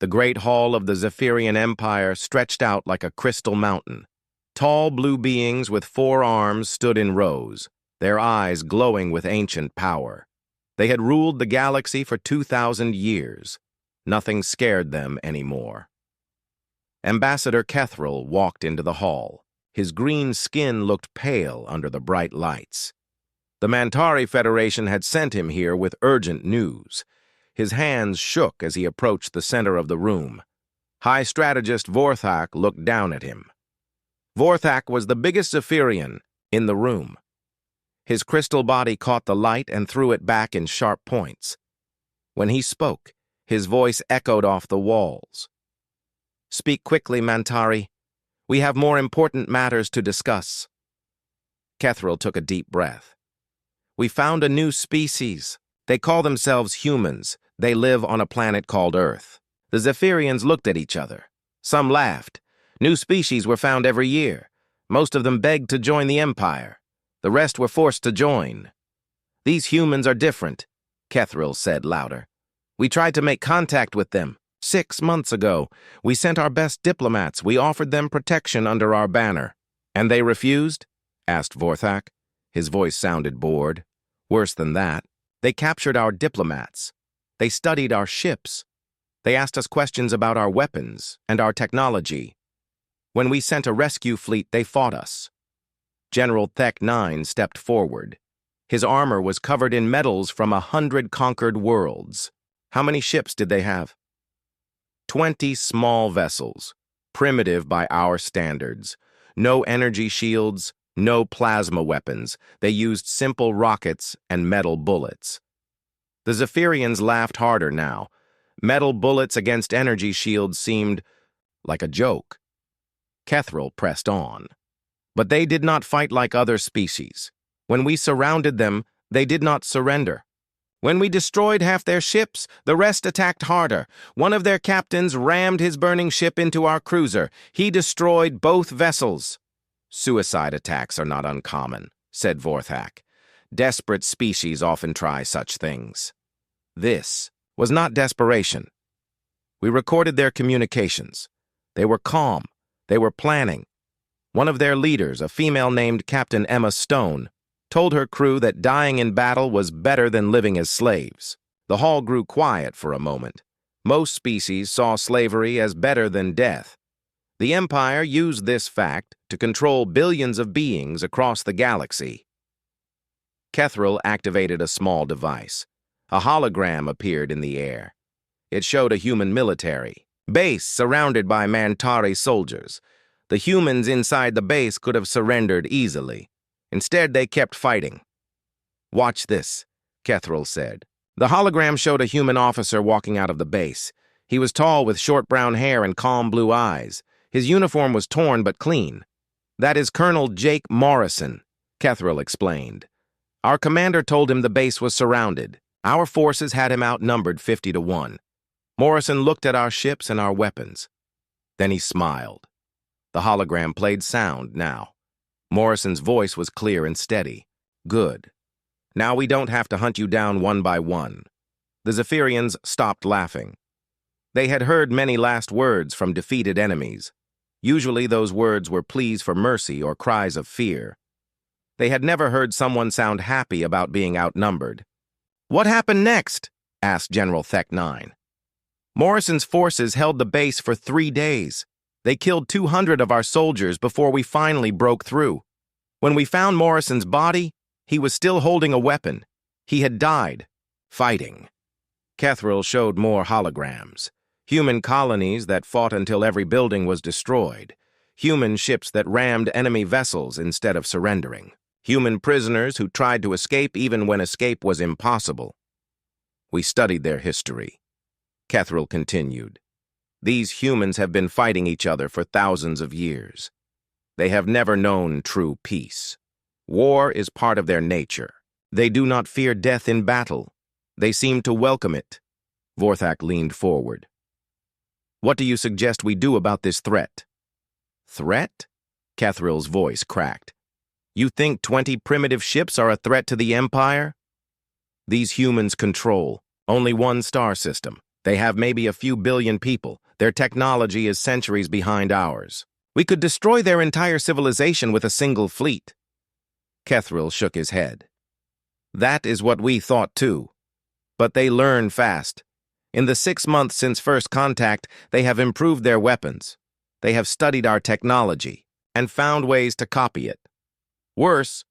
The great hall of the Zephyrian Empire stretched out like a crystal mountain. Tall blue beings with 4 arms stood in rows, their eyes glowing with ancient power. They had ruled the galaxy for 2,000 years. Nothing scared them anymore. Ambassador Kethril walked into the hall. His green skin looked pale under the bright lights. The Mantari Federation had sent him here with urgent news. His hands shook as he approached the center of the room. High Strategist Vorthak looked down at him. Vorthak was the biggest Zephyrian in the room. His crystal body caught the light and threw it back in sharp points. When he spoke, his voice echoed off the walls. "Speak quickly, Mantari. We have more important matters to discuss." Kethril took a deep breath. "We found a new species. They call themselves humans. They live on a planet called Earth." The Zephyrians looked at each other. Some laughed. New species were found every year. Most of them begged to join the Empire. The rest were forced to join. "These humans are different," Kethril said louder. "We tried to make contact with them. 6 months ago, we sent our best diplomats. We offered them protection under our banner." "And they refused?" asked Vorthak. His voice sounded bored. "Worse than that. They captured our diplomats. They studied our ships. They asked us questions about our weapons and our technology. When we sent a rescue fleet, they fought us." General Thek 9 stepped forward. His armor was covered in medals from 100 conquered worlds. "How many ships did they have?" 20 small vessels, primitive by our standards. No energy shields, no plasma weapons. They used simple rockets and metal bullets. The Zephyrians laughed harder now. Metal bullets against energy shields seemed like a joke. Kethril pressed on. "But they did not fight like other species. When we surrounded them, they did not surrender. When we destroyed half their ships, the rest attacked harder. One of their captains rammed his burning ship into our cruiser. He destroyed both vessels." "Suicide attacks are not uncommon," said Vorthak. "Desperate species often try such things." This was not desperation. We recorded their communications. They were calm. They were planning. One of their leaders, a female named Captain Emma Stone, told her crew that dying in battle was better than living as slaves. The hall grew quiet for a moment. Most species saw slavery as better than death. The Empire used this fact to control billions of beings across the galaxy. Kethril activated a small device. A hologram appeared in the air. It showed a human military base surrounded by Mantari soldiers. The humans inside the base could have surrendered easily. Instead, they kept fighting. "Watch this," Kethril said. The hologram showed a human officer walking out of the base. He was tall with short brown hair and calm blue eyes. His uniform was torn but clean. "That is Colonel Jake Morrison," Kethril explained. "Our commander told him the base was surrounded. Our forces had him outnumbered 50 to 1. Morrison looked at our ships and our weapons. Then he smiled. The hologram played sound now. Morrison's voice was clear and steady. "Good. Now we don't have to hunt you down one by one." The Zephyrians stopped laughing. They had heard many last words from defeated enemies. Usually those words were pleas for mercy or cries of fear. They had never heard someone sound happy about being outnumbered. "What happened next?" asked General Thek 9. "Morrison's forces held the base for 3 days. They killed 200 of our soldiers before we finally broke through. When we found Morrison's body, he was still holding a weapon. He had died, fighting." Kethril showed more holograms. Human colonies that fought until every building was destroyed. Human ships that rammed enemy vessels instead of surrendering. Human prisoners who tried to escape even when escape was impossible. "We studied their history," Kethril continued. "These humans have been fighting each other for thousands of years. They have never known true peace. War is part of their nature. They do not fear death in battle. They seem to welcome it." Vorthak leaned forward. "What do you suggest we do about this threat?" "Threat?" Kethril's voice cracked. "You think 20 primitive ships are a threat to the Empire? These humans control only one star system. They have maybe a few billion people. Their technology is centuries behind ours. We could destroy their entire civilization with a single fleet." Kethril shook his head. "That is what we thought too. But they learn fast. In the 6 months since first contact, they have improved their weapons. They have studied our technology and found ways to copy it. Worse,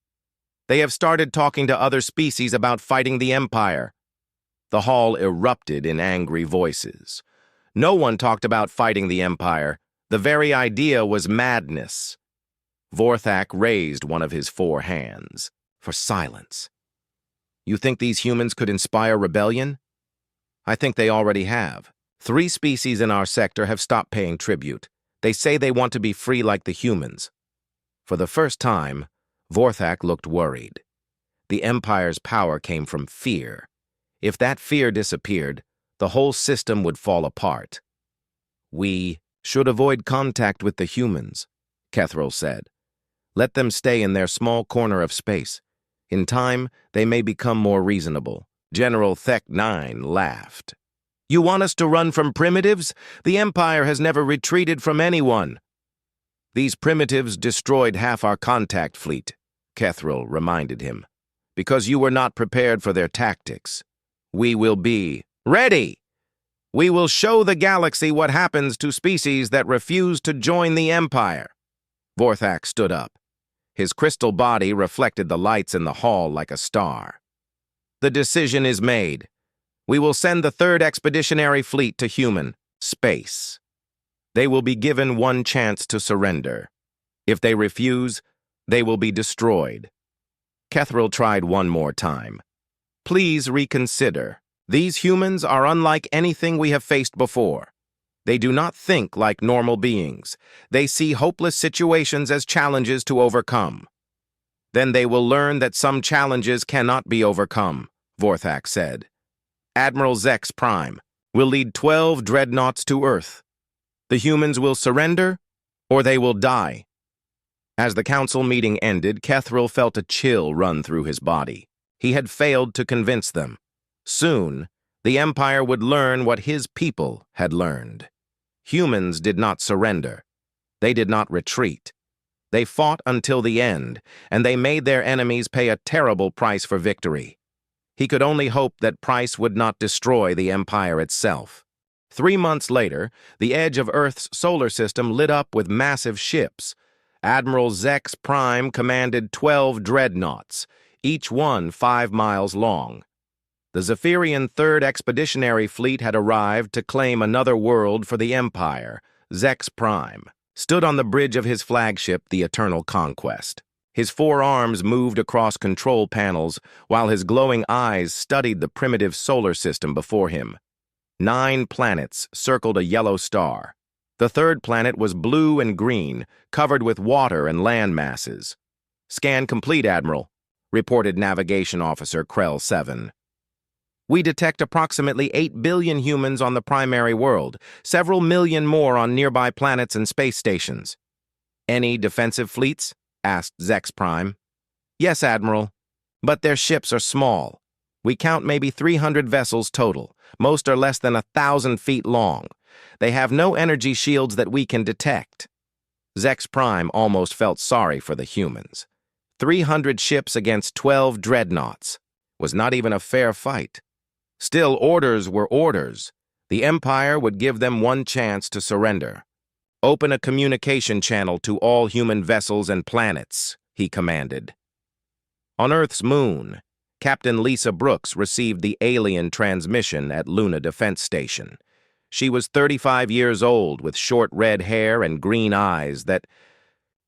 they have started talking to other species about fighting the Empire." The hall erupted in angry voices. No one talked about fighting the Empire. The very idea was madness. Vorthak raised one of his 4 hands for silence. "You think these humans could inspire rebellion? I think they already have. 3 species in our sector have stopped paying tribute. They say they want to be free like the humans." For the first time, Vorthak looked worried. The Empire's power came from fear. If that fear disappeared, the whole system would fall apart. "We should avoid contact with the humans," Kethril said. "Let them stay in their small corner of space. In time, they may become more reasonable." General Thek-9 laughed. "You want us to run from primitives? The Empire has never retreated from anyone." "These primitives destroyed half our contact fleet," Kethril reminded him, "because you were not prepared for their tactics. We will be ready. We will show the galaxy what happens to species that refuse to join the Empire." Vorthak stood up. His crystal body reflected the lights in the hall like a star. "The decision is made. We will send the 3rd Expeditionary Fleet to human space. They will be given one chance to surrender. If they refuse, they will be destroyed." Kethril tried one more time. "Please reconsider. These humans are unlike anything we have faced before. They do not think like normal beings. They see hopeless situations as challenges to overcome." "Then they will learn that some challenges cannot be overcome," Vorthak said. "Admiral Zex Prime will lead 12 dreadnoughts to Earth. The humans will surrender, or they will die." As the council meeting ended, Kethril felt a chill run through his body. He had failed to convince them. Soon, the Empire would learn what his people had learned. Humans did not surrender. They did not retreat. They fought until the end, and they made their enemies pay a terrible price for victory. He could only hope that price would not destroy the Empire itself. 3 months later, the edge of Earth's solar system lit up with massive ships. Admiral Zex Prime commanded 12 dreadnoughts, each one 5 miles long. The Zephyrian 3rd Expeditionary Fleet had arrived to claim another world for the Empire. Zex Prime stood on the bridge of his flagship, the Eternal Conquest. His 4 arms moved across control panels, while his glowing eyes studied the primitive solar system before him. 9 planets circled a yellow star. The 3rd planet was blue and green, covered with water and land masses. "Scan complete, Admiral," reported Navigation Officer Krell 7. "We detect approximately 8 billion humans on the primary world, several million more on nearby planets and space stations." "Any defensive fleets?" asked Zex Prime. "Yes, Admiral, but their ships are small. We count maybe 300 vessels total. Most are less than 1,000 feet long. They have no energy shields that we can detect." Zex Prime almost felt sorry for the humans. 300 ships against 12 dreadnoughts was not even a fair fight. Still, orders were orders. The Empire would give them one chance to surrender. "Open a communication channel to all human vessels and planets," he commanded. On Earth's moon, Captain Lisa Brooks received the alien transmission at Luna Defense Station. She was 35 years old with short red hair and green eyes that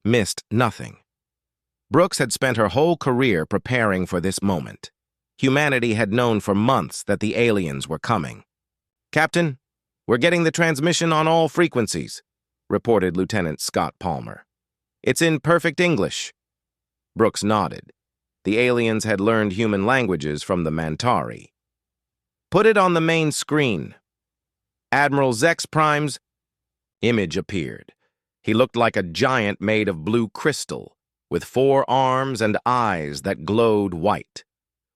missed nothing. Brooks had spent her whole career preparing for this moment. Humanity had known for months that the aliens were coming. "Captain, we're getting the transmission on all frequencies," reported Lieutenant Scott Palmer. "It's in perfect English." Brooks nodded. The aliens had learned human languages from the Mantari. "Put it on the main screen." Admiral Zex Prime's image appeared. He looked like a giant made of blue crystal, with 4 arms and eyes that glowed white.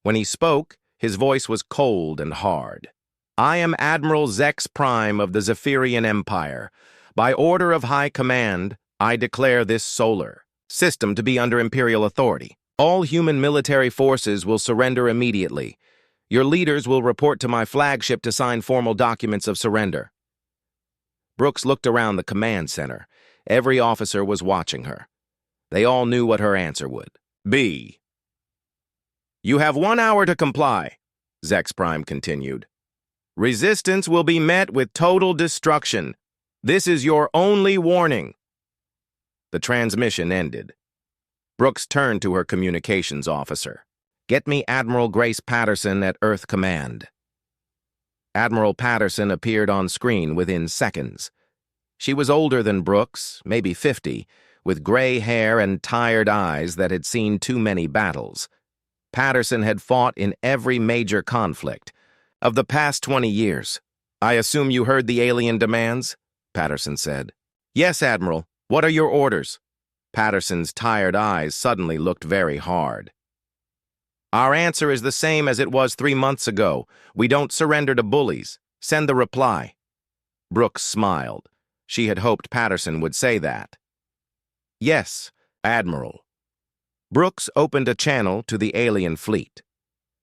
When he spoke, his voice was cold and hard. I am Admiral Zex Prime of the Zephyrian Empire. By order of High Command, I declare this solar system to be under Imperial authority. All human military forces will surrender immediately. Your leaders will report to my flagship to sign formal documents of surrender. Brooks looked around the command center. Every officer was watching her. They all knew what her answer would be. You have 1 hour to comply, Zex Prime continued. Resistance will be met with total destruction. This is your only warning. The transmission ended. Brooks turned to her communications officer. Get me Admiral Grace Patterson at Earth Command. Admiral Patterson appeared on screen within seconds. She was older than Brooks, maybe 50, with gray hair and tired eyes that had seen too many battles. Patterson had fought in every major conflict of the past 20 years. I assume you heard the alien demands? Patterson said. Yes, Admiral. What are your orders? Patterson's tired eyes suddenly looked very hard. Our answer is the same as it was 3 months ago. We don't surrender to bullies. Send the reply. Brooks smiled. She had hoped Patterson would say that. Yes, Admiral. Brooks opened a channel to the alien fleet.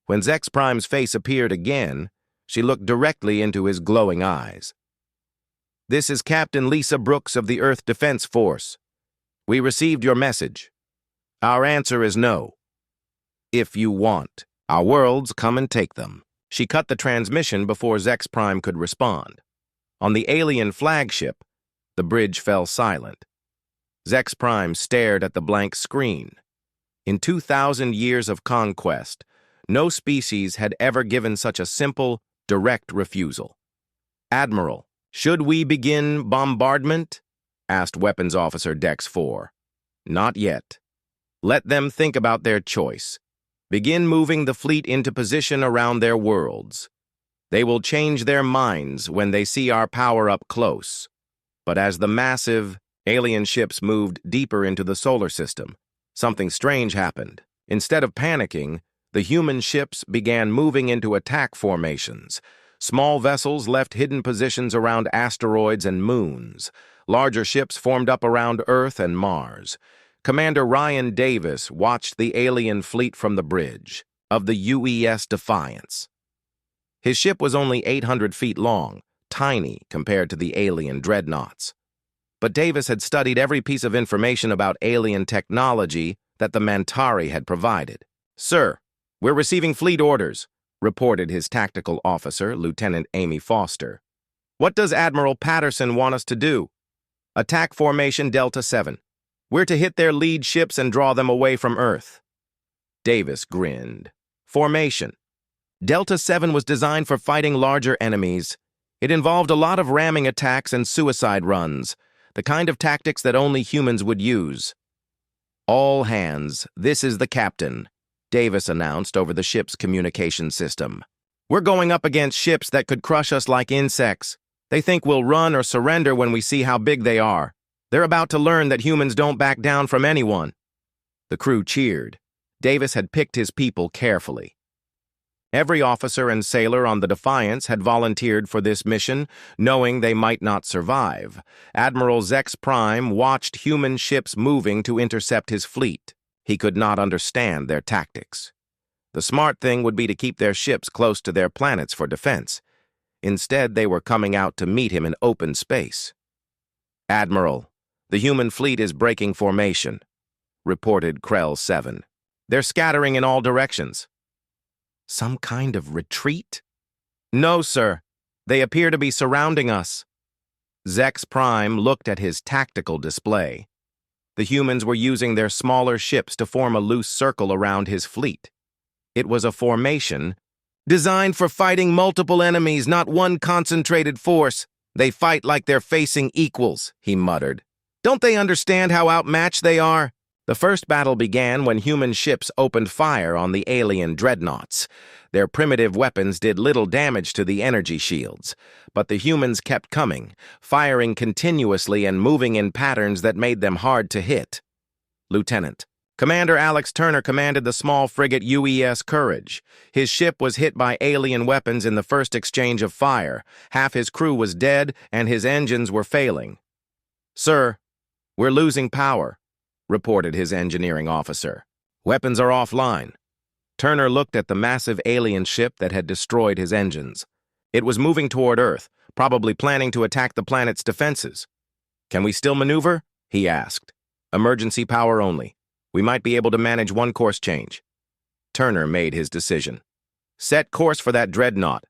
When Zex Prime's face appeared again, she looked directly into his glowing eyes. This is Captain Lisa Brooks of the Earth Defense Force. We received your message. Our answer is no. If you want our worlds, come and take them. She cut the transmission before Zex Prime could respond. On the alien flagship, the bridge fell silent. Zex Prime stared at the blank screen. In 2,000 years of conquest, no species had ever given such a simple, direct refusal. Admiral, should we begin bombardment? Asked Weapons Officer Dex 4. Not yet. Let them think about their choice. Begin moving the fleet into position around their worlds. They will change their minds when they see our power up close. But as the massive alien ships moved deeper into the solar system, something strange happened. Instead of panicking, the human ships began moving into attack formations. Small vessels left hidden positions around asteroids and moons. Larger ships formed up around Earth and Mars. Commander Ryan Davis watched the alien fleet from the bridge of the UES Defiance. His ship was only 800 feet long, tiny compared to the alien dreadnoughts. But Davis had studied every piece of information about alien technology that the Mantari had provided. Sir, we're receiving fleet orders, reported his tactical officer, Lieutenant Amy Foster. What does Admiral Patterson want us to do? Attack formation Delta 7. We're to hit their lead ships and draw them away from Earth. Davis grinned. Formation. Delta 7 was designed for fighting larger enemies. It involved a lot of ramming attacks and suicide runs, the kind of tactics that only humans would use. All hands, this is the captain, Davis announced over the ship's communication system. We're going up against ships that could crush us like insects. They think we'll run or surrender when we see how big they are. They're about to learn that humans don't back down from anyone. The crew cheered. Davis had picked his people carefully. Every officer and sailor on the Defiance had volunteered for this mission, knowing they might not survive. Admiral Zex Prime watched human ships moving to intercept his fleet. He could not understand their tactics. The smart thing would be to keep their ships close to their planets for defense. Instead, they were coming out to meet him in open space. Admiral, the human fleet is breaking formation, reported Krell 7. They're scattering in all directions. Some kind of retreat? No, sir. They appear to be surrounding us. Zex Prime looked at his tactical display. The humans were using their smaller ships to form a loose circle around his fleet. It was a formation designed for fighting multiple enemies, not one concentrated force. They fight like they're facing equals, he muttered. Don't they understand how outmatched they are? The first battle began when human ships opened fire on the alien dreadnoughts. Their primitive weapons did little damage to the energy shields, but the humans kept coming, firing continuously and moving in patterns that made them hard to hit. Lieutenant, Commander Alex Turner commanded the small frigate UES Courage. His ship was hit by alien weapons in the first exchange of fire. Half his crew was dead, and his engines were failing. "Sir, we're losing power," reported his engineering officer. "Weapons are offline." Turner looked at the massive alien ship that had destroyed his engines. It was moving toward Earth, probably planning to attack the planet's defenses. "Can we still maneuver?" he asked. "Emergency power only. We might be able to manage one course change." Turner made his decision. "Set course for that dreadnought.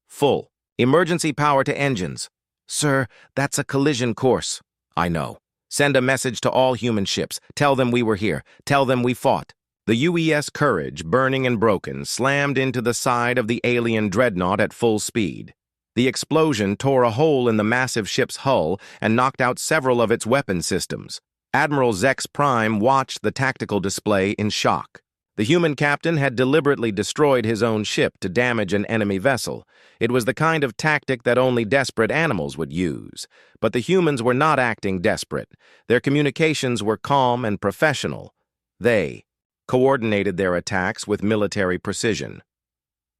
Full. Emergency power to engines." "Sir, that's a collision course." "I know. Send a message to all human ships. Tell them we were here. Tell them we fought." The UES Courage, burning and broken, slammed into the side of the alien dreadnought at full speed. The explosion tore a hole in the massive ship's hull and knocked out several of its weapon systems. Admiral Zex Prime watched the tactical display in shock. The human captain had deliberately destroyed his own ship to damage an enemy vessel. It was the kind of tactic that only desperate animals would use. But the humans were not acting desperate. Their communications were calm and professional. They coordinated their attacks with military precision.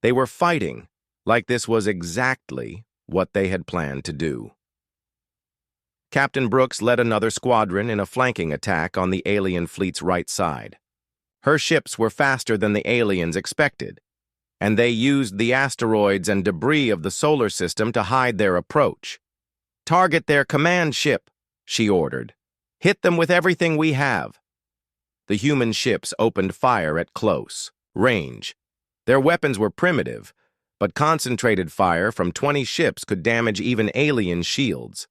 They were fighting like this was exactly what they had planned to do. Captain Brooks led another squadron in a flanking attack on the alien fleet's right side. Her ships were faster than the aliens expected, and they used the asteroids and debris of the solar system to hide their approach. "Target their command ship," she ordered. "Hit them with everything we have." The human ships opened fire at close range. Their weapons were primitive, but concentrated fire from 20 ships could damage even alien shields.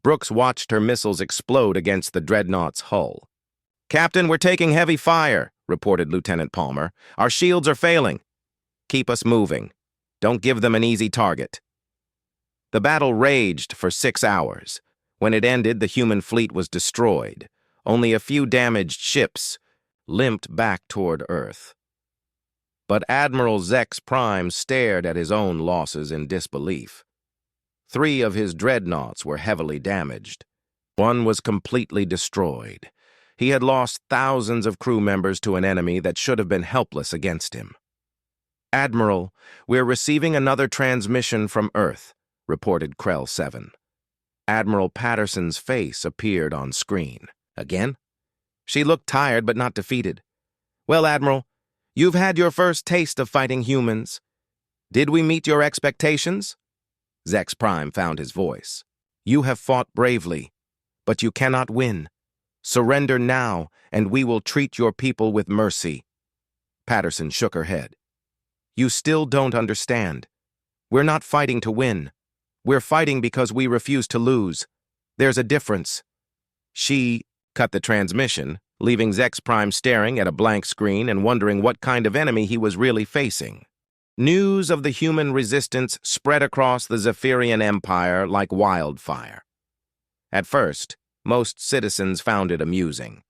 Brooks watched her missiles explode against the dreadnought's hull. "Captain, we're taking heavy fire," reported Lieutenant Palmer. "Our shields are failing." "Keep us moving. Don't give them an easy target." The battle raged for 6 hours. When it ended, the human fleet was destroyed. Only a few damaged ships limped back toward Earth. But Admiral Zex Prime stared at his own losses in disbelief. 3 of his dreadnoughts were heavily damaged. One was completely destroyed. He had lost thousands of crew members to an enemy that should have been helpless against him. "Admiral, we're receiving another transmission from Earth," reported Krell 7. Admiral Patterson's face appeared on screen. "Again?" She looked tired but not defeated. "Well, Admiral, you've had your first taste of fighting humans. Did we meet your expectations?" Zex Prime found his voice. "You have fought bravely, but you cannot win. Surrender now, and we will treat your people with mercy." Patterson shook her head. "You still don't understand. We're not fighting to win. We're fighting because we refuse to lose. There's a difference." She cut the transmission, leaving Zex Prime staring at a blank screen and wondering what kind of enemy he was really facing. News of the human resistance spread across the Zephyrian Empire like wildfire. At first, most citizens found it amusing.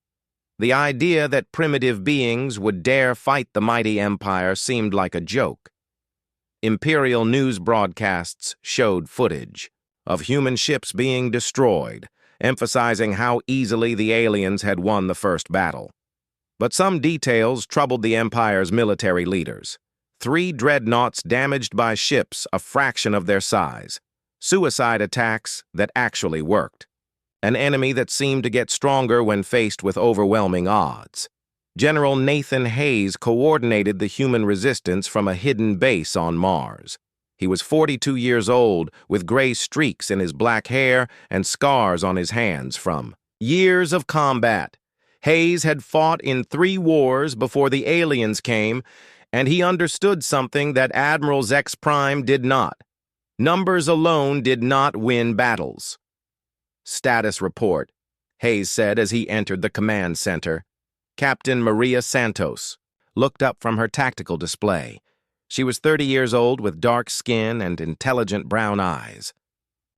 The idea that primitive beings would dare fight the mighty empire seemed like a joke. Imperial news broadcasts showed footage of human ships being destroyed, emphasizing how easily the aliens had won the first battle. But some details troubled the Empire's military leaders. 3 dreadnoughts damaged by ships a fraction of their size. Suicide attacks that actually worked. An enemy that seemed to get stronger when faced with overwhelming odds. General Nathan Hayes coordinated the human resistance from a hidden base on Mars. He was 42 years old, with gray streaks in his black hair and scars on his hands from years of combat. Hayes had fought in 3 wars before the aliens came, and he understood something that Admiral Zex Prime did not. Numbers alone did not win battles. "Status report," Hayes said as he entered the command center. Captain Maria Santos looked up from her tactical display. She was 30 years old with dark skin and intelligent brown eyes.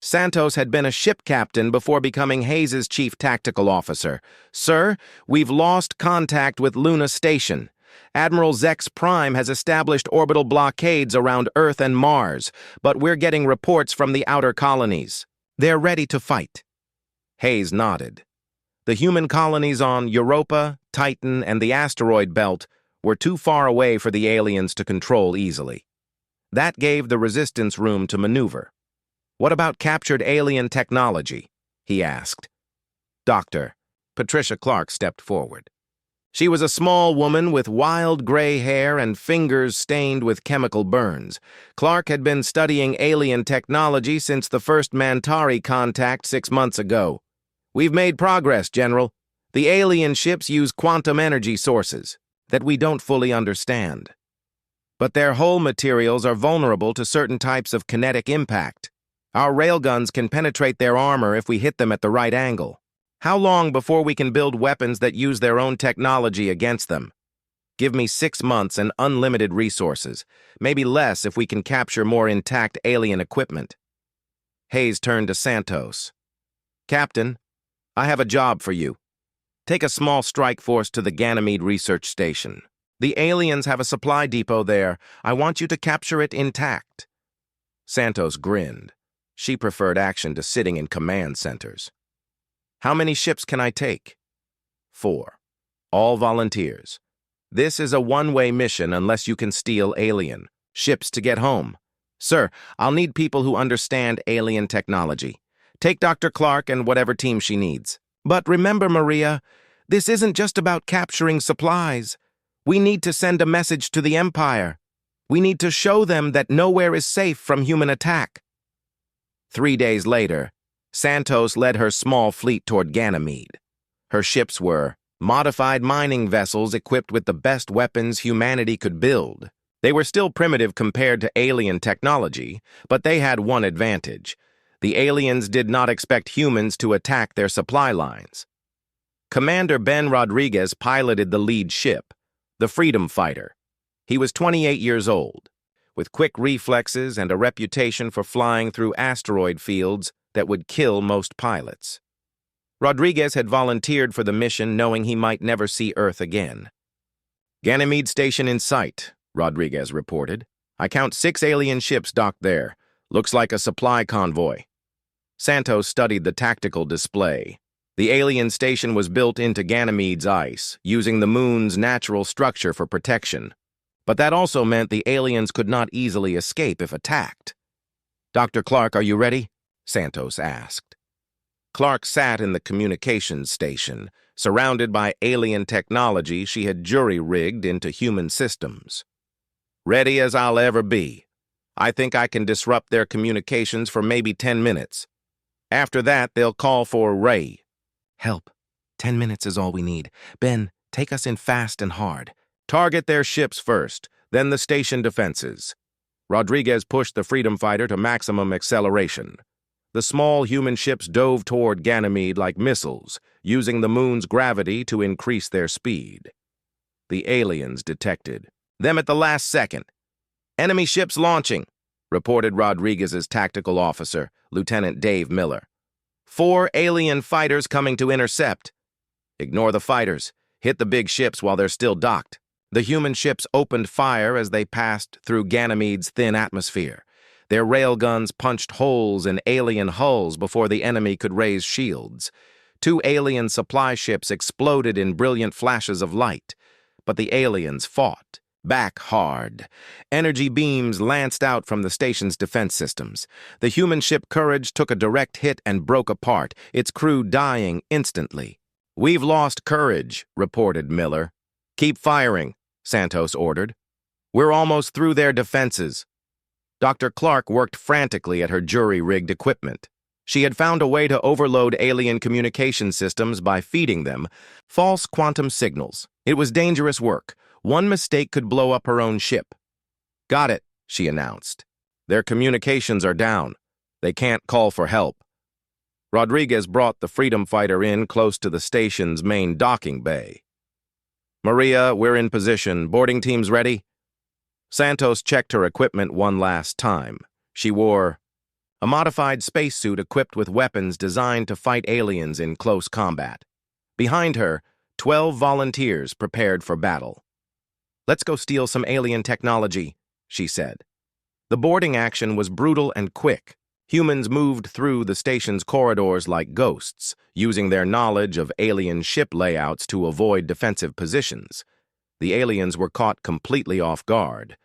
Santos had been a ship captain before becoming Hayes's chief tactical officer. "Sir, we've lost contact with Luna Station. Admiral Zex Prime has established orbital blockades around Earth and Mars, but we're getting reports from the outer colonies. They're ready to fight." Hayes nodded. The human colonies on Europa, Titan, and the asteroid belt were too far away for the aliens to control easily. That gave the resistance room to maneuver. "What about captured alien technology?" he asked. "Doctor." Patricia Clark stepped forward. She was a small woman with wild gray hair and fingers stained with chemical burns. Clark had been studying alien technology since the first Mantari contact 6 months ago. "We've made progress, General. The alien ships use quantum energy sources that we don't fully understand. But their hull materials are vulnerable to certain types of kinetic impact. Our railguns can penetrate their armor if we hit them at the right angle. How long before we can build weapons that use their own technology against them? Give me 6 months and unlimited resources, maybe less if we can capture more intact alien equipment." Hayes turned to Santos. "Captain, I have a job for you. Take a small strike force to the Ganymede Research Station. The aliens have a supply depot there. I want you to capture it intact." Santos grinned. She preferred action to sitting in command centers. "How many ships can I take?" 4. All volunteers. This is a one-way mission unless you can steal alien ships to get home. Sir, I'll need people who understand alien technology. Take Dr. Clark and whatever team she needs. But remember, Maria, this isn't just about capturing supplies. We need to send a message to the Empire. We need to show them that nowhere is safe from human attack. 3 days later, Santos led her small fleet toward Ganymede. Her ships were modified mining vessels equipped with the best weapons humanity could build. They were still primitive compared to alien technology, but they had one advantage. The aliens did not expect humans to attack their supply lines. Commander Ben Rodriguez piloted the lead ship, the Freedom Fighter. He was 28 years old, with quick reflexes and a reputation for flying through asteroid fields that would kill most pilots. Rodriguez had volunteered for the mission knowing he might never see Earth again. "Ganymede Station in sight," Rodriguez reported. "I count 6 alien ships docked there. Looks like a supply convoy." Santos studied the tactical display. The alien station was built into Ganymede's ice, using the moon's natural structure for protection. But that also meant the aliens could not easily escape if attacked. "Dr. Clark, are you ready?" Santos asked. Clark sat in the communications station, surrounded by alien technology she had jury-rigged into human systems. "Ready as I'll ever be. I think I can disrupt their communications for maybe 10 minutes. After that, they'll call for Ray." "Help. 10 minutes is all we need. Ben, take us in fast and hard." "Target their ships first, then the station defenses." Rodriguez pushed the Freedom Fighter to maximum acceleration. The small human ships dove toward Ganymede like missiles, using the moon's gravity to increase their speed. The aliens detected them at the last second. "Enemy ships launching," reported Rodriguez's tactical officer, Lieutenant Dave Miller. 4 alien fighters coming to intercept." "Ignore the fighters. Hit the big ships while they're still docked." The human ships opened fire as they passed through Ganymede's thin atmosphere. Their railguns punched holes in alien hulls before the enemy could raise shields. 2 alien supply ships exploded in brilliant flashes of light, but the aliens fought back hard. Energy beams lanced out from the station's defense systems. The human ship Courage took a direct hit and broke apart, its crew dying instantly. "We've lost Courage," reported Miller. "Keep firing," Santos ordered. "We're almost through their defenses." Dr. Clark worked frantically at her jury-rigged equipment. She had found a way to overload alien communication systems by feeding them false quantum signals. It was dangerous work. One mistake could blow up her own ship. "Got it," she announced. "Their communications are down. They can't call for help." Rodriguez brought the Freedom Fighter in close to the station's main docking bay. "Maria, we're in position. Boarding teams ready?" Santos checked her equipment one last time. She wore a modified spacesuit equipped with weapons designed to fight aliens in close combat. Behind her, 12 volunteers prepared for battle. "Let's go steal some alien technology," she said. The boarding action was brutal and quick. Humans moved through the station's corridors like ghosts, using their knowledge of alien ship layouts to avoid defensive positions. The aliens were caught completely off guard.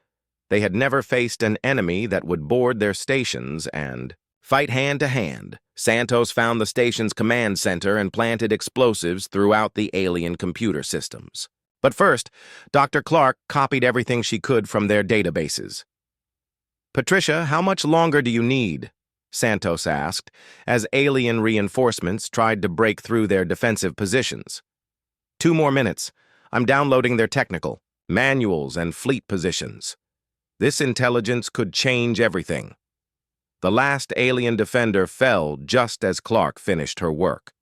They had never faced an enemy that would board their stations and fight hand-to-hand. Santos found the station's command center and planted explosives throughout the alien computer systems. But first, Dr. Clark copied everything she could from their databases. "Patricia, how much longer do you need?" Santos asked, as alien reinforcements tried to break through their defensive positions. "2 more minutes. I'm downloading their technical, manuals, and fleet positions. This intelligence could change everything." The last alien defender fell just as Clark finished her work.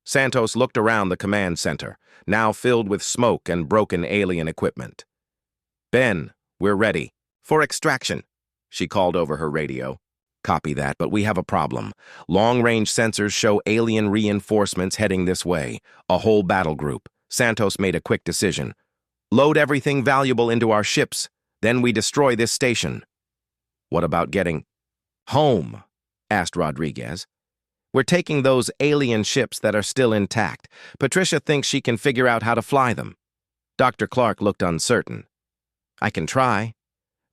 Santos looked around the command center, now filled with smoke and broken alien equipment. "Ben, we're ready. For extraction," she called over her radio. "Copy that, but we have a problem. Long-range sensors show alien reinforcements heading this way, a whole battle group." Santos made a quick decision. "Load everything valuable into our ships, then we destroy this station." "What about getting home?" asked Rodriguez. "We're taking those alien ships that are still intact. Patricia thinks she can figure out how to fly them." Dr. Clark looked uncertain. "I can try,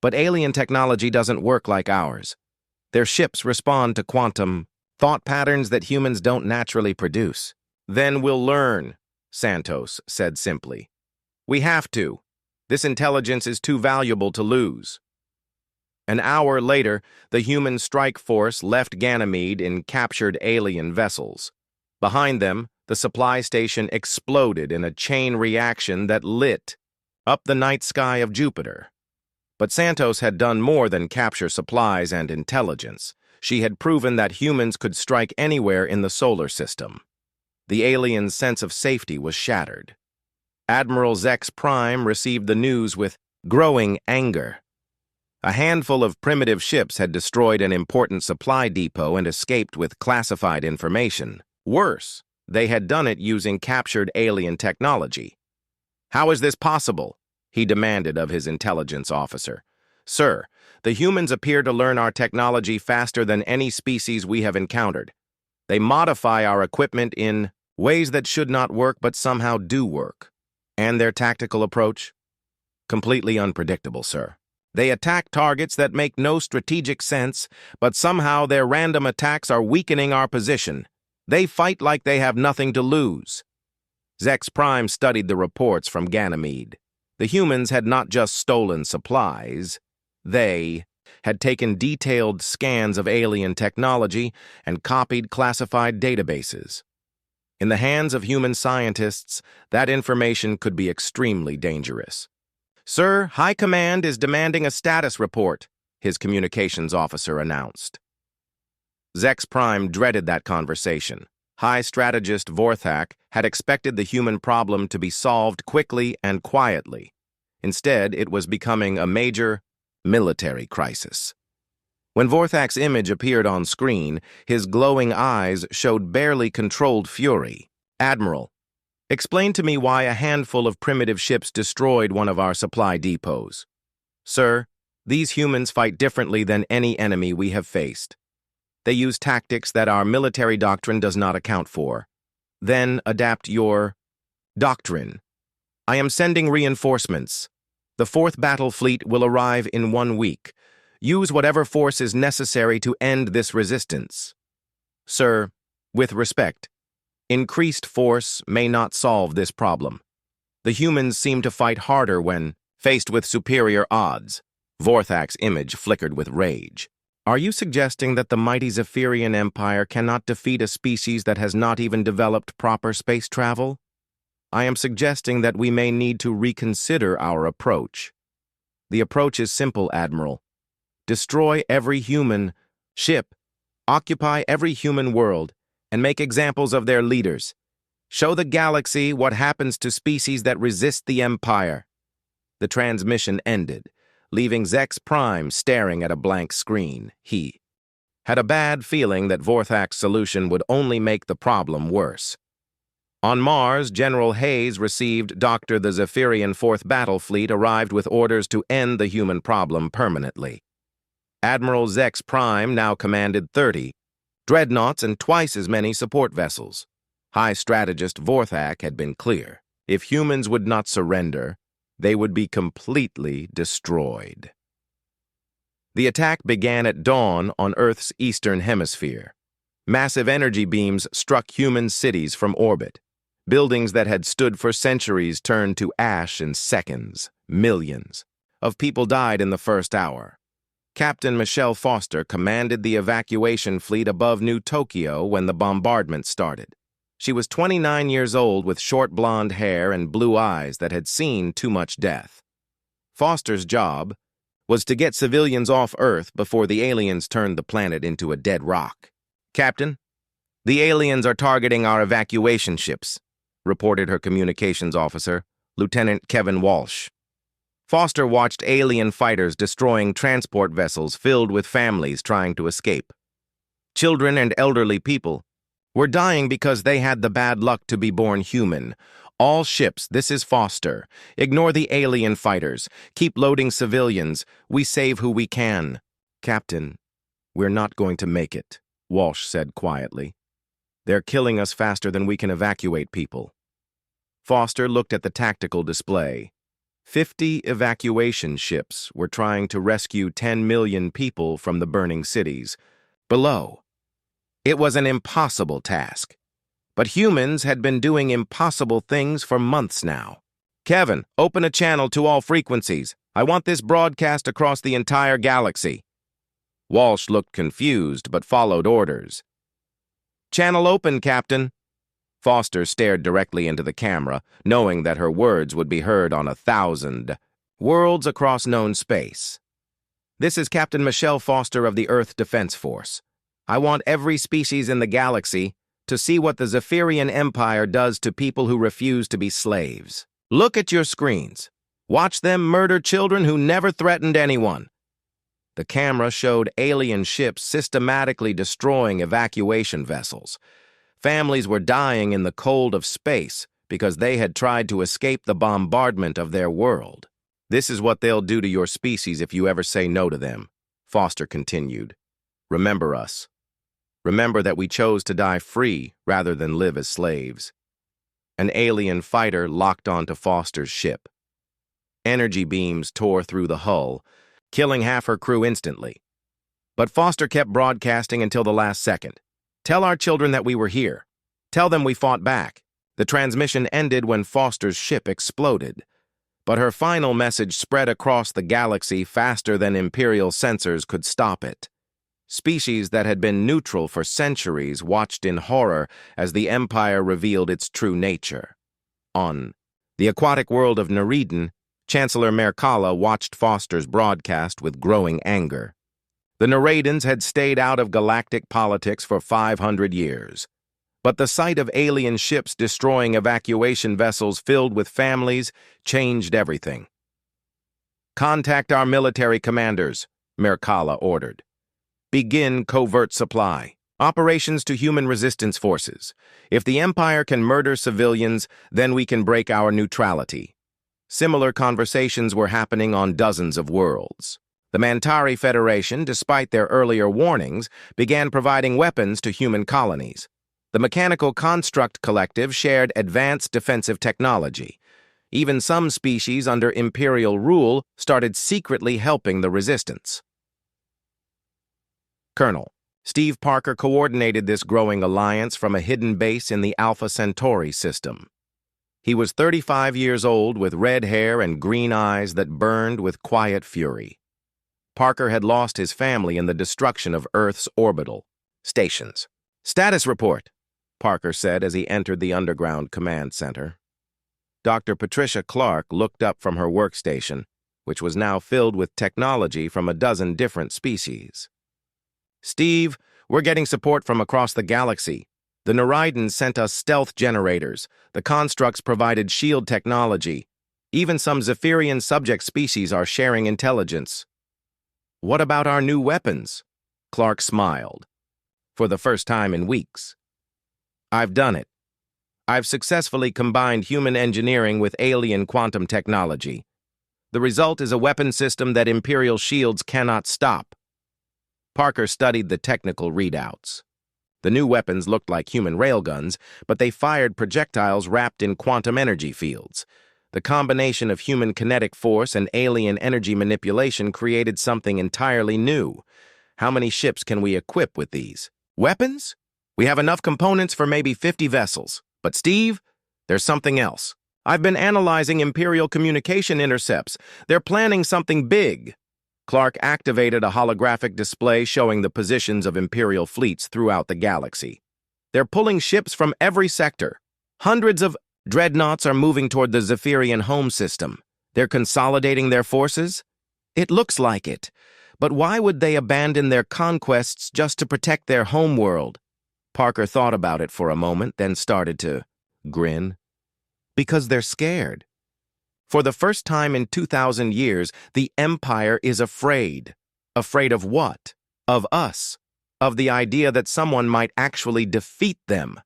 but alien technology doesn't work like ours. Their ships respond to quantum thought patterns that humans don't naturally produce." "Then we'll learn," Santos said simply. "We have to. This intelligence is too valuable to lose." An hour later, the human strike force left Ganymede in captured alien vessels. Behind them, the supply station exploded in a chain reaction that lit up the night sky of Jupiter. But Santos had done more than capture supplies and intelligence. She had proven that humans could strike anywhere in the solar system. The aliens' sense of safety was shattered. Admiral Zex Prime received the news with growing anger. A handful of primitive ships had destroyed an important supply depot and escaped with classified information. Worse, they had done it using captured alien technology. "How is this possible?" he demanded of his intelligence officer. "Sir, the humans appear to learn our technology faster than any species we have encountered. They modify our equipment in ways that should not work but somehow do work. And their tactical approach? Completely unpredictable, sir. They attack targets that make no strategic sense, but somehow their random attacks are weakening our position. They fight like they have nothing to lose." Zex Prime studied the reports from Ganymede. The humans had not just stolen supplies. They had taken detailed scans of alien technology and copied classified databases. In the hands of human scientists, that information could be extremely dangerous. "Sir, High Command is demanding a status report," his communications officer announced. Zex Prime dreaded that conversation. High Strategist Vorthak had expected the human problem to be solved quickly and quietly. Instead, it was becoming a major military crisis. When Vorthak's image appeared on screen, his glowing eyes showed barely controlled fury. "Admiral, explain to me why a handful of primitive ships destroyed one of our supply depots." "Sir, these humans fight differently than any enemy we have faced. They use tactics that our military doctrine does not account for. Then adapt your doctrine. I am sending reinforcements. The 4th Battle Fleet will arrive in 1 week. Use whatever force is necessary to end this resistance." "Sir, with respect, increased force may not solve this problem. The humans seem to fight harder when faced with superior odds." Vorthak's image flickered with rage. "Are you suggesting that the mighty Zephyrian Empire cannot defeat a species that has not even developed proper space travel? I am suggesting that we may need to reconsider our approach. The approach is simple, Admiral. Destroy every human ship, occupy every human world, and make examples of their leaders. Show the galaxy what happens to species that resist the Empire." The transmission ended, leaving Zex Prime staring at a blank screen. He had a bad feeling that Vorthak's solution would only make the problem worse. On Mars, General Hayes received Dr. the Zephyrian 4th Battle Fleet arrived with orders to end the human problem permanently. Admiral Zex Prime now commanded 30 dreadnoughts and twice as many support vessels. High Strategist Vorthak had been clear. If humans would not surrender, they would be completely destroyed. The attack began at dawn on Earth's eastern hemisphere. Massive energy beams struck human cities from orbit. Buildings that had stood for centuries turned to ash in seconds. Millions of people died in the first hour. Captain Michelle Foster commanded the evacuation fleet above New Tokyo when the bombardment started. She was 29 years old with short blonde hair and blue eyes that had seen too much death. Foster's job was to get civilians off Earth before the aliens turned the planet into a dead rock. "Captain, the aliens are targeting our evacuation ships," reported her communications officer, Lieutenant Kevin Walsh. Foster watched alien fighters destroying transport vessels filled with families trying to escape. Children and elderly people were dying because they had the bad luck to be born human. "All ships, this is Foster. Ignore the alien fighters. Keep loading civilians. We save who we can." "Captain, we're not going to make it," Walsh said quietly. "They're killing us faster than we can evacuate people." Foster looked at the tactical display. 50 evacuation ships were trying to rescue 10 million people from the burning cities below. It was an impossible task. But humans had been doing impossible things for months now. "Kevin, open a channel to all frequencies. I want this broadcast across the entire galaxy." Walsh looked confused but followed orders. "Channel open, Captain." Foster stared directly into the camera, knowing that her words would be heard on 1,000 worlds across known space. "This is Captain Michelle Foster of the Earth Defense Force. I want every species in the galaxy to see what the Zephyrian Empire does to people who refuse to be slaves. Look at your screens. Watch them murder children who never threatened anyone." The camera showed alien ships systematically destroying evacuation vessels. Families were dying in the cold of space because they had tried to escape the bombardment of their world. "This is what they'll do to your species if you ever say no to them," Foster continued. "Remember us. Remember that we chose to die free rather than live as slaves." An alien fighter locked onto Foster's ship. Energy beams tore through the hull, killing half her crew instantly. But Foster kept broadcasting until the last second. "Tell our children that we were here. Tell them we fought back." The transmission ended when Foster's ship exploded. But her final message spread across the galaxy faster than Imperial sensors could stop it. Species that had been neutral for centuries watched in horror as the Empire revealed its true nature. On the aquatic world of Narration, Chancellor Merkala watched Foster's broadcast with growing anger. The Narratians had stayed out of galactic politics for 500 years. But the sight of alien ships destroying evacuation vessels filled with families changed everything. "Contact our military commanders," Merkala ordered. "Begin covert supply. Operations to human resistance forces. If the Empire can murder civilians, then we can break our neutrality." Similar conversations were happening on dozens of worlds. The Mantari Federation, despite their earlier warnings, began providing weapons to human colonies. The Mechanical Construct Collective shared advanced defensive technology. Even some species under Imperial rule started secretly helping the resistance. Colonel Steve Parker coordinated this growing alliance from a hidden base in the Alpha Centauri system. He was 35 years old with red hair and green eyes that burned with quiet fury. Parker had lost his family in the destruction of Earth's orbital stations. "Status report," Parker said as he entered the underground command center. Dr. Patricia Clark looked up from her workstation, which was now filled with technology from a dozen different species. "Steve, we're getting support from across the galaxy. The Narration sent us stealth generators. The constructs provided shield technology. Even some Zephyrian subject species are sharing intelligence." "What about our new weapons?" Clark smiled. "For the first time in weeks. I've done it. I've successfully combined human engineering with alien quantum technology. The result is a weapon system that Imperial shields cannot stop." Parker studied the technical readouts. The new weapons looked like human railguns, but they fired projectiles wrapped in quantum energy fields. The combination of human kinetic force and alien energy manipulation created something entirely new. How many ships can we equip with these? Weapons? We have enough components for maybe 50 vessels. But Steve, there's something else. I've been analyzing Imperial communication intercepts. They're planning something big. Clark activated a holographic display showing the positions of Imperial fleets throughout the galaxy. They're pulling ships from every sector. Hundreds of dreadnoughts are moving toward the Zephyrian home system. They're consolidating their forces? It looks like it. But why would they abandon their conquests just to protect their homeworld? Parker thought about it for a moment, then started to grin. Because they're scared. For the first time in 2,000 years, the Empire is afraid. Afraid of what? Of us. Of the idea that someone might actually defeat them.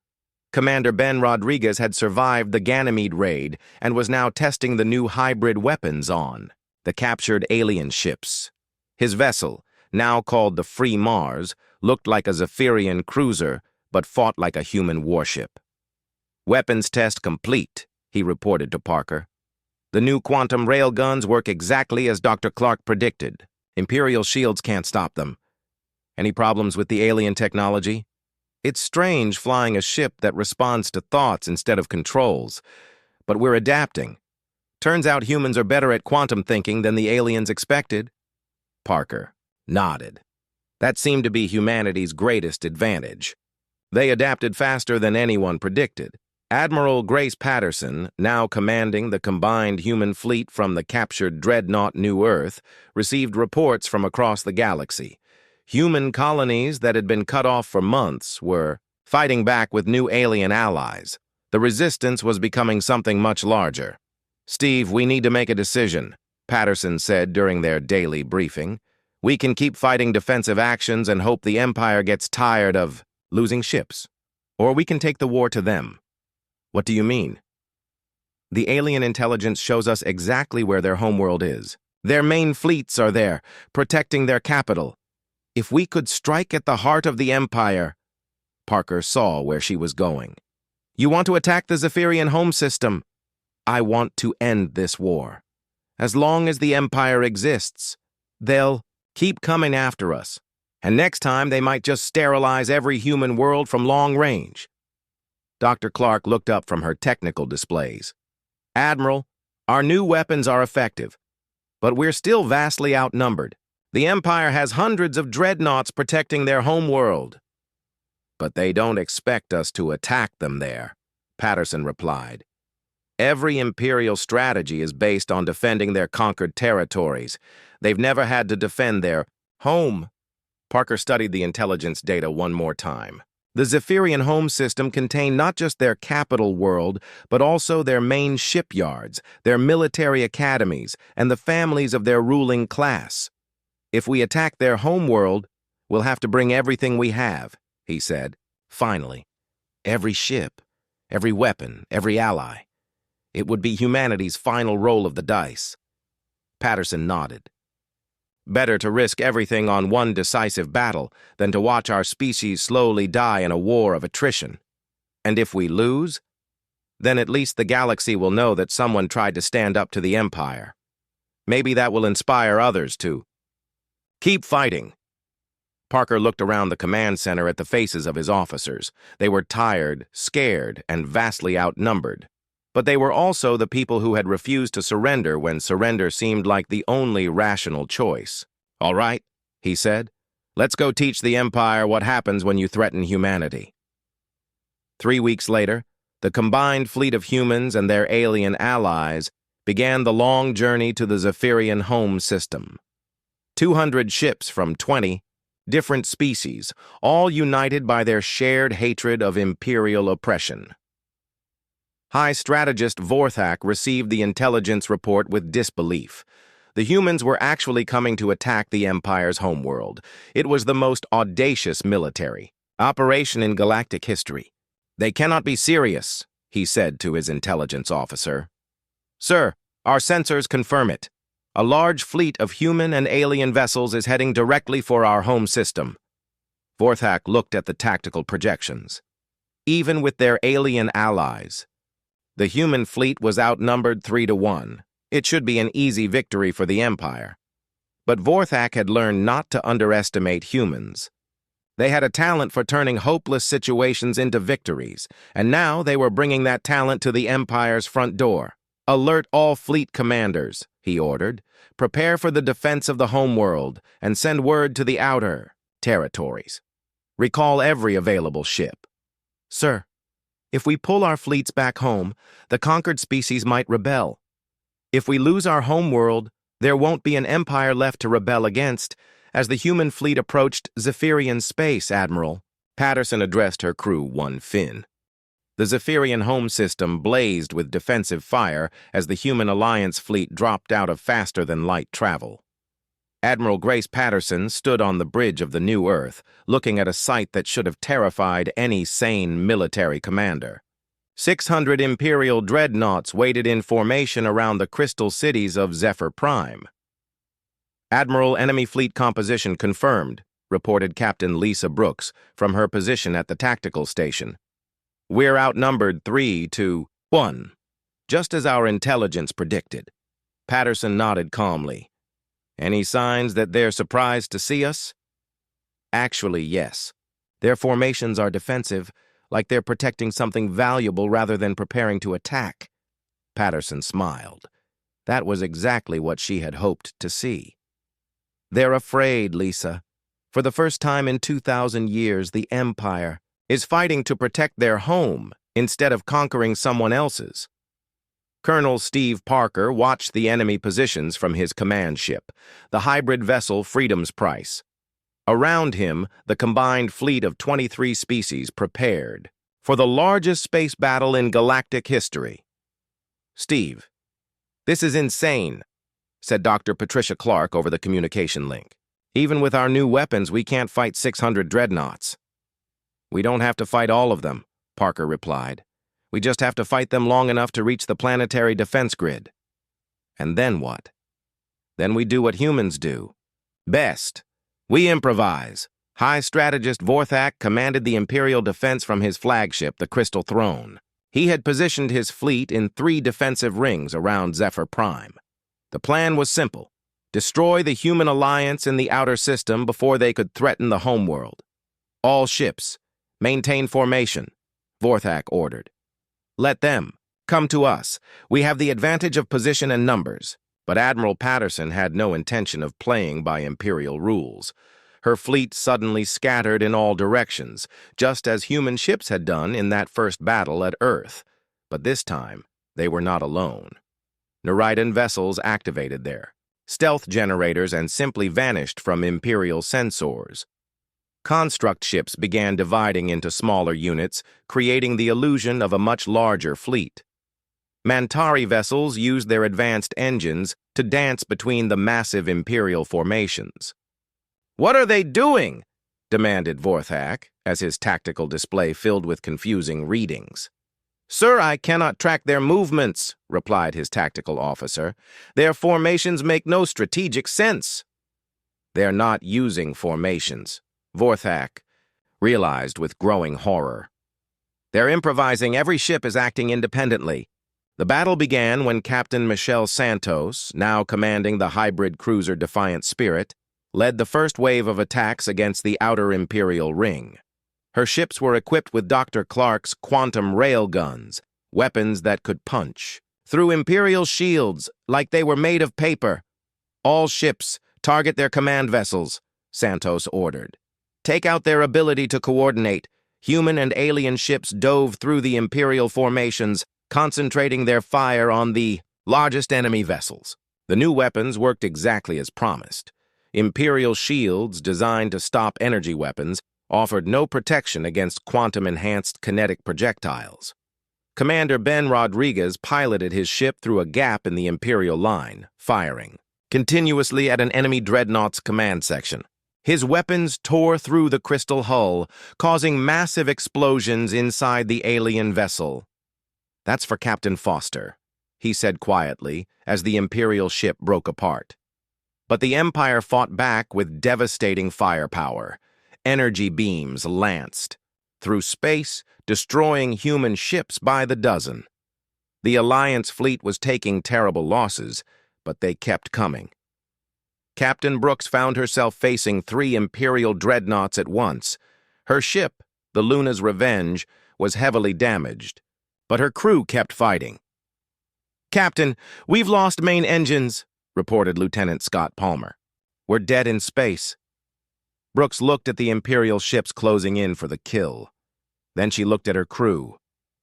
Commander Ben Rodriguez had survived the Ganymede raid and was now testing the new hybrid weapons on the captured alien ships. His vessel, now called the Free Mars, looked like a Zephyrian cruiser, but fought like a human warship. Weapons test complete, he reported to Parker. The new quantum railguns work exactly as Dr. Clark predicted. Imperial shields can't stop them. Any problems with the alien technology? It's strange flying a ship that responds to thoughts instead of controls. But we're adapting. Turns out humans are better at quantum thinking than the aliens expected. Parker nodded. That seemed to be humanity's greatest advantage. They adapted faster than anyone predicted. Admiral Grace Patterson, now commanding the combined human fleet from the captured dreadnought New Earth, received reports from across the galaxy. Human colonies that had been cut off for months were fighting back with new alien allies. The resistance was becoming something much larger. "Steve, we need to make a decision," Patterson said during their daily briefing. "We can keep fighting defensive actions and hope the Empire gets tired of losing ships. Or we can take the war to them." "What do you mean?" "The alien intelligence shows us exactly where their homeworld is. Their main fleets are there, protecting their capital. If we could strike at the heart of the Empire..." Parker saw where she was going. "You want to attack the Zephyrian home system?" "I want to end this war. As long as the Empire exists, they'll keep coming after us. And next time they might just sterilize every human world from long range." Dr. Clark looked up from her technical displays. "Admiral, our new weapons are effective, but we're still vastly outnumbered. The Empire has hundreds of dreadnoughts protecting their homeworld." "But they don't expect us to attack them there," Patterson replied. "Every Imperial strategy is based on defending their conquered territories. They've never had to defend their home." Parker studied the intelligence data one more time. The Zephyrian home system contained not just their capital world, but also their main shipyards, their military academies, and the families of their ruling class. "If we attack their homeworld, we'll have to bring everything we have," he said. "Finally, every ship, every weapon, every ally. It would be humanity's final roll of the dice." Patterson nodded. "Better to risk everything on one decisive battle than to watch our species slowly die in a war of attrition. And if we lose, then at least the galaxy will know that someone tried to stand up to the Empire. Maybe that will inspire others to keep fighting." Parker looked around the command center at the faces of his officers. They were tired, scared, and vastly outnumbered. But they were also the people who had refused to surrender when surrender seemed like the only rational choice. "All right," he said. "Let's go teach the Empire what happens when you threaten humanity." 3 weeks later, the combined fleet of humans and their alien allies began the long journey to the Zephyrian home system. 200 ships from 20 different species, all united by their shared hatred of Imperial oppression. High Strategist Vorthak received the intelligence report with disbelief. The humans were actually coming to attack the Empire's homeworld. It was the most audacious military operation in galactic history. "They cannot be serious," he said to his intelligence officer. "Sir, our sensors confirm it." A large fleet of human and alien vessels is heading directly for our home system. Vorthak looked at the tactical projections. Even with their alien allies, the human fleet was outnumbered 3-1. It should be an easy victory for the Empire. But Vorthak had learned not to underestimate humans. They had a talent for turning hopeless situations into victories, and now they were bringing that talent to the Empire's front door. "Alert all fleet commanders," he ordered. "Prepare for the defense of the homeworld, and send word to the outer territories. Recall every available ship." "Sir, if we pull our fleets back home, the conquered species might rebel. If we lose our homeworld, there won't be an empire left to rebel against." As the human fleet approached Zephyrian space, Admiral, Patterson addressed her crew one fin. The Zephyrian home system blazed with defensive fire as the human Alliance fleet dropped out of faster-than-light travel. Admiral Grace Patterson stood on the bridge of the New Earth, looking at a sight that should have terrified any sane military commander. 600 Imperial dreadnoughts waited in formation around the crystal cities of Zephyr Prime. "Admiral, enemy fleet composition confirmed," reported Captain Lisa Brooks from her position at the tactical station. "We're outnumbered 3-1, just as our intelligence predicted." Patterson nodded calmly. "Any signs that they're surprised to see us?" "Actually, yes. Their formations are defensive, like they're protecting something valuable rather than preparing to attack." Patterson smiled. That was exactly what she had hoped to see. "They're afraid, Lisa. For the first time in 2,000 years, the Empire is fighting to protect their home instead of conquering someone else's." Colonel Steve Parker watched the enemy positions from his command ship, the hybrid vessel Freedom's Price. Around him, the combined fleet of 23 species prepared for the largest space battle in galactic history. "Steve, this is insane," said Dr. Patricia Clark over the communication link. "Even with our new weapons, we can't fight 600 dreadnoughts." "We don't have to fight all of them," Parker replied. "We just have to fight them long enough to reach the planetary defense grid." "And then what?" "Then we do what humans do best. We improvise." High Strategist Vorthak commanded the Imperial defense from his flagship, the Crystal Throne. He had positioned his fleet in 3 defensive rings around Zephyr Prime. The plan was simple: destroy the human alliance in the outer system before they could threaten the homeworld. "All ships, maintain formation," Vorthak ordered. "Let them come to us. We have the advantage of position and numbers." But Admiral Patterson had no intention of playing by Imperial rules. Her fleet suddenly scattered in all directions, just as human ships had done in that first battle at Earth. But this time, they were not alone. Neridan vessels activated there, stealth generators, and simply vanished from Imperial sensors. Construct ships began dividing into smaller units, creating the illusion of a much larger fleet. Mantari vessels used their advanced engines to dance between the massive Imperial formations. "What are they doing?" demanded Vorthak, as his tactical display filled with confusing readings. "Sir, I cannot track their movements," replied his tactical officer. "Their formations make no strategic sense." "They're not using formations," Vorthak realized with growing horror. "They're improvising. Every ship is acting independently." The battle began when Captain Michelle Santos, now commanding the hybrid cruiser Defiant Spirit, led the first wave of attacks against the outer Imperial ring. Her ships were equipped with Dr. Clark's quantum railguns, weapons that could punch through Imperial shields like they were made of paper. "All ships, target their command vessels," Santos ordered. "Take out their ability to coordinate." Human and alien ships dove through the Imperial formations, concentrating their fire on the largest enemy vessels. The new weapons worked exactly as promised. Imperial shields, designed to stop energy weapons, offered no protection against quantum-enhanced kinetic projectiles. Commander Ben Rodriguez piloted his ship through a gap in the Imperial line, firing continuously at an enemy dreadnought's command section. His weapons tore through the crystal hull, causing massive explosions inside the alien vessel. "That's for Captain Foster," he said quietly as the Imperial ship broke apart. But the Empire fought back with devastating firepower. Energy beams lanced through space, destroying human ships by the dozen. The Alliance fleet was taking terrible losses, but they kept coming. Captain Brooks found herself facing 3 Imperial dreadnoughts at once. Her ship, the Luna's Revenge, was heavily damaged, but her crew kept fighting. "Captain, we've lost main engines," reported Lieutenant Scott Palmer. "We're dead in space." Brooks looked at the Imperial ships closing in for the kill. Then she looked at her crew,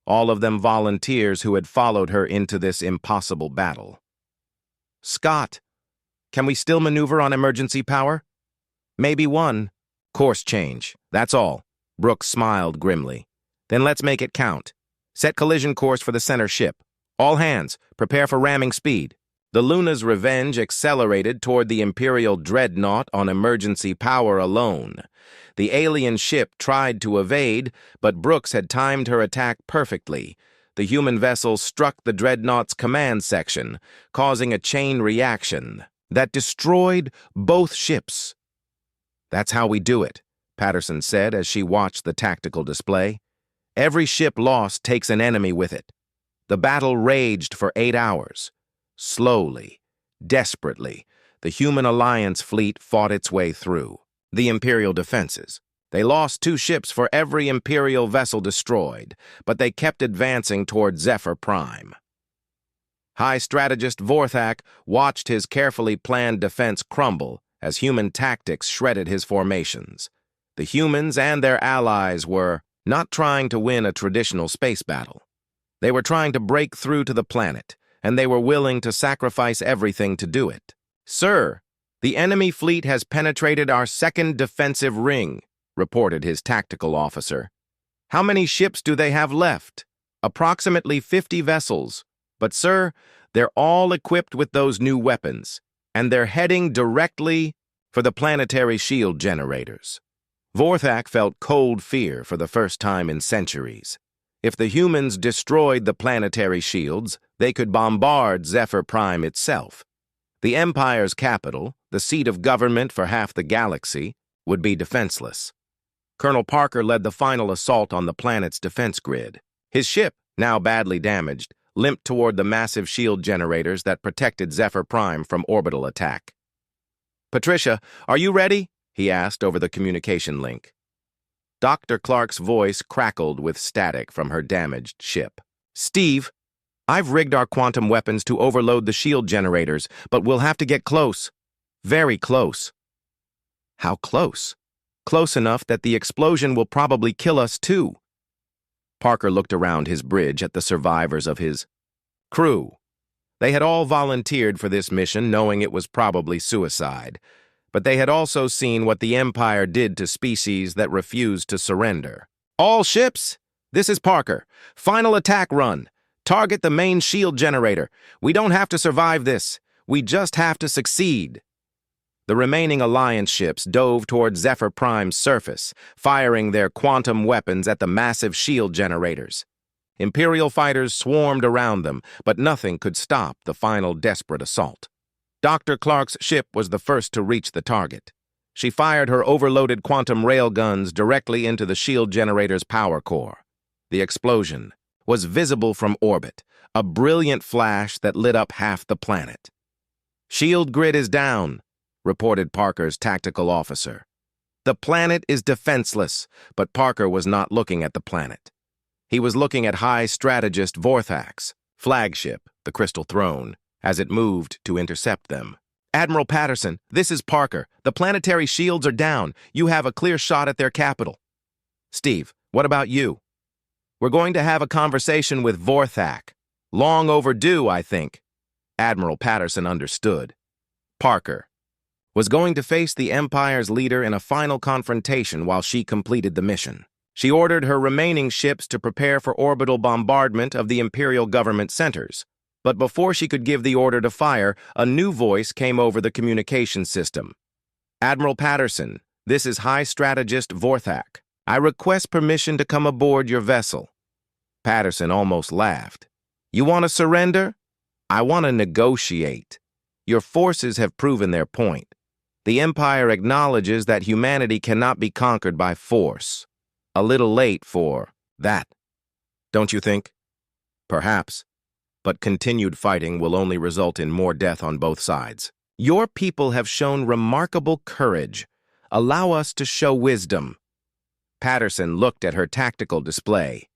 all of them volunteers who had followed her into this impossible battle. "Scott, can we still maneuver on emergency power?" "Maybe one. Course change, that's all." Brooks smiled grimly. "Then let's make it count. Set collision course for the center ship. All hands, prepare for ramming speed." The Luna's Revenge accelerated toward the Imperial dreadnought on emergency power alone. The alien ship tried to evade, but Brooks had timed her attack perfectly. The human vessel struck the dreadnought's command section, causing a chain reaction that destroyed both ships. "That's how we do it," Patterson said as she watched the tactical display. "Every ship lost takes an enemy with it." The battle raged for 8 hours. Slowly, desperately, the human Alliance fleet fought its way through the Imperial defenses. They lost 2 ships for every Imperial vessel destroyed, but they kept advancing toward Zephyr Prime. High Strategist Vorthak watched his carefully planned defense crumble as human tactics shredded his formations. The humans and their allies were not trying to win a traditional space battle. They were trying to break through to the planet, and they were willing to sacrifice everything to do it. "Sir, the enemy fleet has penetrated our second defensive ring," reported his tactical officer. "How many ships do they have left?" "Approximately 50 vessels. But, sir, they're all equipped with those new weapons, and they're heading directly for the planetary shield generators." Vorthak felt cold fear for the first time in centuries. If the humans destroyed the planetary shields, they could bombard Zephyr Prime itself. The Empire's capital, the seat of government for half the galaxy, would be defenseless. Colonel Parker led the final assault on the planet's defense grid. His ship, now badly damaged, limped toward the massive shield generators that protected Zephyr Prime from orbital attack. "Patricia, are you ready?" he asked over the communication link. Dr. Clark's voice crackled with static from her damaged ship. "Steve, I've rigged our quantum weapons to overload the shield generators, but we'll have to get close. Very close." "How close?" "Close enough that the explosion will probably kill us too." Parker looked around his bridge at the survivors of his crew. They had all volunteered for this mission knowing it was probably suicide. But they had also seen what the Empire did to species that refused to surrender. "All ships, this is Parker. Final attack run. Target the main shield generator. We don't have to survive this. We just have to succeed." The remaining Alliance ships dove toward Zephyr Prime's surface, firing their quantum weapons at the massive shield generators. Imperial fighters swarmed around them, but nothing could stop the final desperate assault. Dr. Clark's ship was the first to reach the target. She fired her overloaded quantum railguns directly into the shield generator's power core. The explosion was visible from orbit, a brilliant flash that lit up half the planet. "Shield grid is down," reported Parker's tactical officer. The planet is defenseless, but Parker was not looking at the planet. He was looking at High Strategist Vorthak's flagship, the Crystal Throne, as it moved to intercept them. "Admiral Patterson, this is Parker. The planetary shields are down. You have a clear shot at their capital." "Steve, what about you?" "We're going to have a conversation with Vorthak. Long overdue, I think." Admiral Patterson understood. Parker was going to face the Empire's leader in a final confrontation while she completed the mission. She ordered her remaining ships to prepare for orbital bombardment of the Imperial government centers. But before she could give the order to fire, a new voice came over the communication system. "Admiral Patterson, this is High Strategist Vorthak. I request permission to come aboard your vessel." Patterson almost laughed. "You want to surrender?" I want to negotiate. Your forces have proven their point. The Empire acknowledges that humanity cannot be conquered by force. A little late for that, don't you think? Perhaps. But continued fighting will only result in more death on both sides. Your people have shown remarkable courage. Allow us to show wisdom. Patterson looked at her tactical display.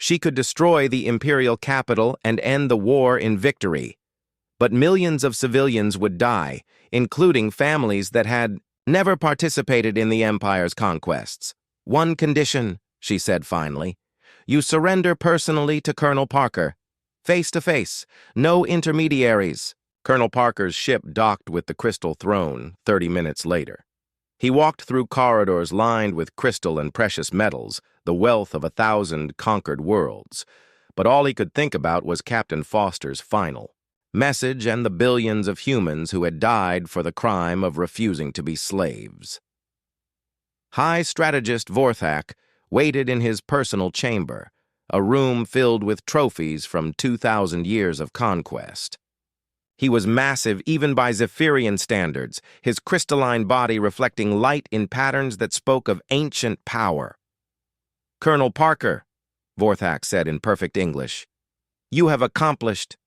She could destroy the Imperial capital and end the war in victory. But millions of civilians would die, including families that had never participated in the Empire's conquests. One condition, she said finally. You surrender personally to Colonel Parker. Face to face, no intermediaries. Colonel Parker's ship docked with the Crystal Throne 30 minutes later. He walked through corridors lined with crystal and precious metals, the wealth of 1,000 conquered worlds. But all he could think about was Captain Foster's final message and the billions of humans who had died for the crime of refusing to be slaves. High Strategist Vorthak waited in his personal chamber, a room filled with trophies from 2,000 years of conquest. He was massive even by Zephyrian standards, his crystalline body reflecting light in patterns that spoke of ancient power. Colonel Parker, Vorthak said in perfect English, you have accomplished